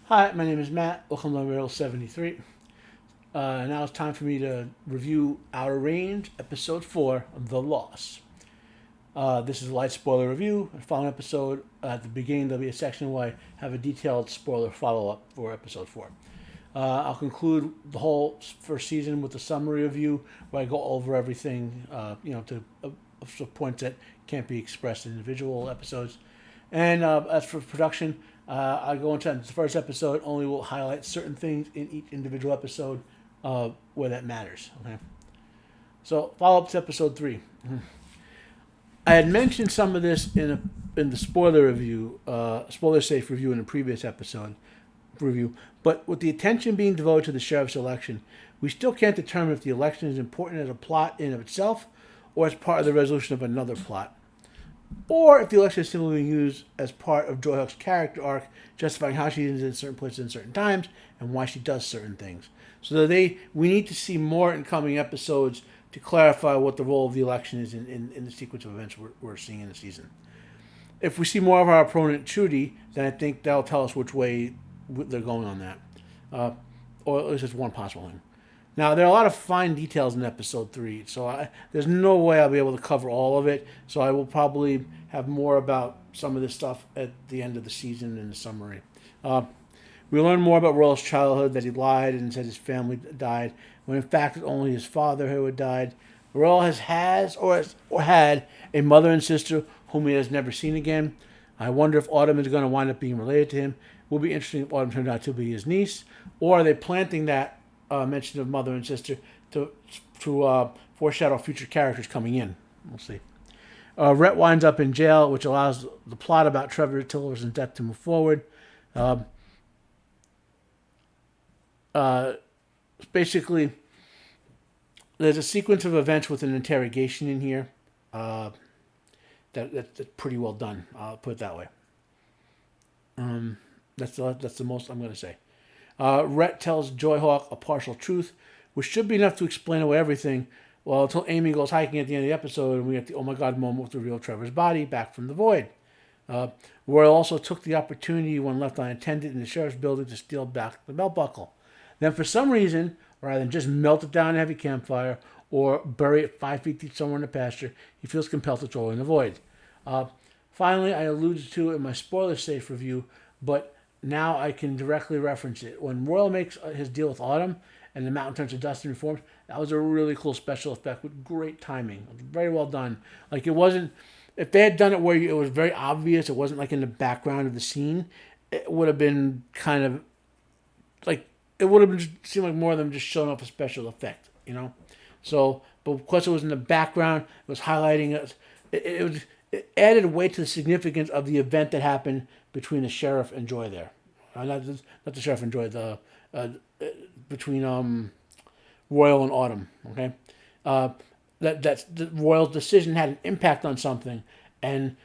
Hi, my name is Matt. Welcome to Unreal 73. Now it's time for me to review Outer Range, Episode 4, The Loss. This is a light spoiler review. The following episode, at the beginning, there'll be a section where I have a detailed spoiler follow up for Episode 4. I'll conclude the whole first season with a summary review where I go over everything, to points that can't be expressed in individual episodes. And as for production, I go into the first episode. Only will highlight certain things in each individual episode where that matters. Okay. So follow up to episode 3. I had mentioned some of this in the spoiler review, spoiler safe review in the previous episode review. But with the attention being devoted to the sheriff's election, we still can't determine if the election is important as a plot in of itself, or as part of the resolution of another plot, or if the election is simply being used as part of Joy Hawk's character arc, justifying how she is in certain places in certain times and why she does certain things. So we need to see more in coming episodes to clarify what the role of the election is in the sequence of events we're seeing in the season. If we see more of our opponent Trudy, then I think that'll tell us which way they're going on that, or at least it's one possible thing. Now, there are a lot of fine details in episode 3, so there's no way I'll be able to cover all of it. So I will probably have more about some of this stuff at the end of the season in the summary. We learn more about Royal's childhood, that he lied and said his family died, when in fact it's only his father who had died. Royal or had a mother and sister whom he has never seen again. I wonder if Autumn is going to wind up being related to him. It will be interesting if Autumn turned out to be his niece, or are they planting that mention of mother and sister to foreshadow future characters coming in. We'll see. Rhett winds up in jail, which allows the plot about Trevor Tiller's death to move forward. Basically, there's a sequence of events with an interrogation in here that's pretty well done. I'll put it that way. That's the most I'm going to say. Rhett tells Joyhawk a partial truth, which should be enough to explain away everything. Well, until Amy goes hiking at the end of the episode, and we get the oh my god moment with the real Trevor's body back from the void. Royal also took the opportunity when left unattended in the sheriff's building to steal back the belt buckle. Then, for some reason, rather than just melt it down in a heavy campfire or bury it 5 feet deep somewhere in the pasture, he feels compelled to throw it in the void. Finally, I alluded to it in my spoiler safe review, but now I can directly reference it. When Royal makes his deal with Autumn and the mountain turns to dust and reforms, that was a really cool special effect with great timing. Very well done. Like, it wasn't, if they had done it where it was very obvious, it wasn't like in the background of the scene, it would have been kind of like, it would have been seemed like more of them just showing off a special effect, you know? So, but because it was in the background, it was highlighting it. It added weight to the significance of the event that happened between the sheriff and Joy there. Not the sheriff and Joy, between Royal and Autumn. Okay, that the Royal's decision had an impact on something, and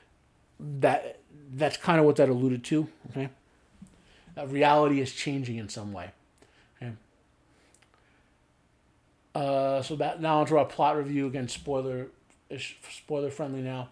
that's kind of what that alluded to. Okay, reality is changing in some way. Okay. So that now onto our plot review again. Spoiler friendly now.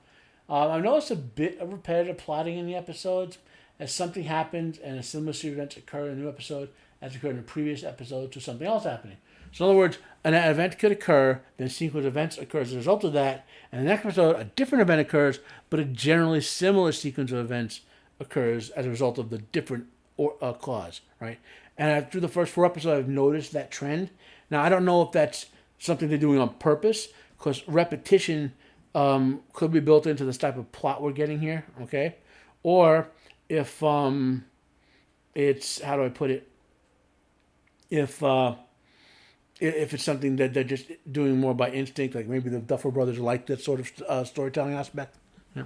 I've noticed a bit of repetitive plotting in the episodes, as something happens and a similar series of events occur in a new episode as occurred in a previous episode to something else happening. So in other words, an event could occur, then a sequence of events occurs as a result of that, and in the next episode a different event occurs, but a generally similar sequence of events occurs as a result of the different cause, right? And through the first 4 episodes, I've noticed that trend. Now, I don't know if that's something they're doing on purpose, because repetition could be built into this type of plot we're getting here, okay? Or if it's, how do I put it? If it's something that they're just doing more by instinct, like maybe the Duffer Brothers like that sort of storytelling aspect. Yeah.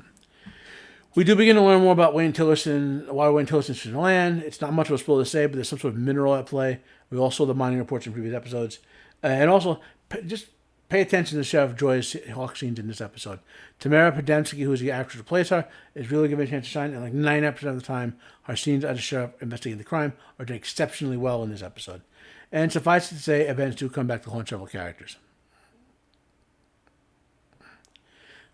We do begin to learn more about Wayne Tillerson, why Wayne Tillerson's in the land. It's not much of a spoiler to say, but there's some sort of mineral at play. We also saw the mining reports in previous episodes. And also, just pay attention to Sheriff Joy's Hawk scenes in this episode. Tamara Podemsky, who's the actress who plays her, is really given a chance to shine, and like 9% of the time, her scenes as a sheriff investigating the crime are done exceptionally well in this episode. And suffice it to say, events do come back to haunt several characters.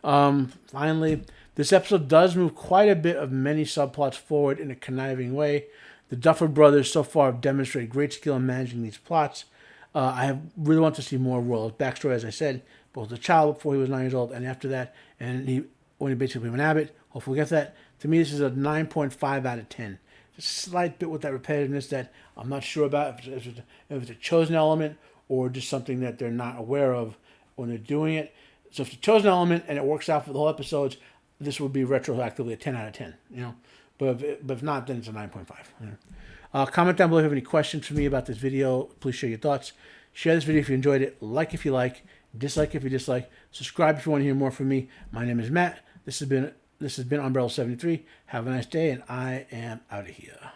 Finally, this episode does move quite a bit of many subplots forward in a conniving way. The Duffer Brothers so far have demonstrated great skill in managing these plots. Really want to see more of Royal's backstory, as I said, both as a child before he was 9 years old and after that, and when he basically became an abbot. Hopefully we'll get that. To me, this is a 9.5 out of 10. Just a slight bit with that repetitiveness that I'm not sure about if it's a chosen element or just something that they're not aware of when they're doing it. So if it's a chosen element and it works out for the whole episodes, this would be retroactively a 10 out of 10, But if not, then it's a 9.5. Comment down below if you have any questions for me about this video. Please share your thoughts. Share this video if you enjoyed it. Like if you like. Dislike if you dislike. Subscribe if you want to hear more from me. My name is Matt. This has been Umbrella 73. Have a nice day, and I am out of here.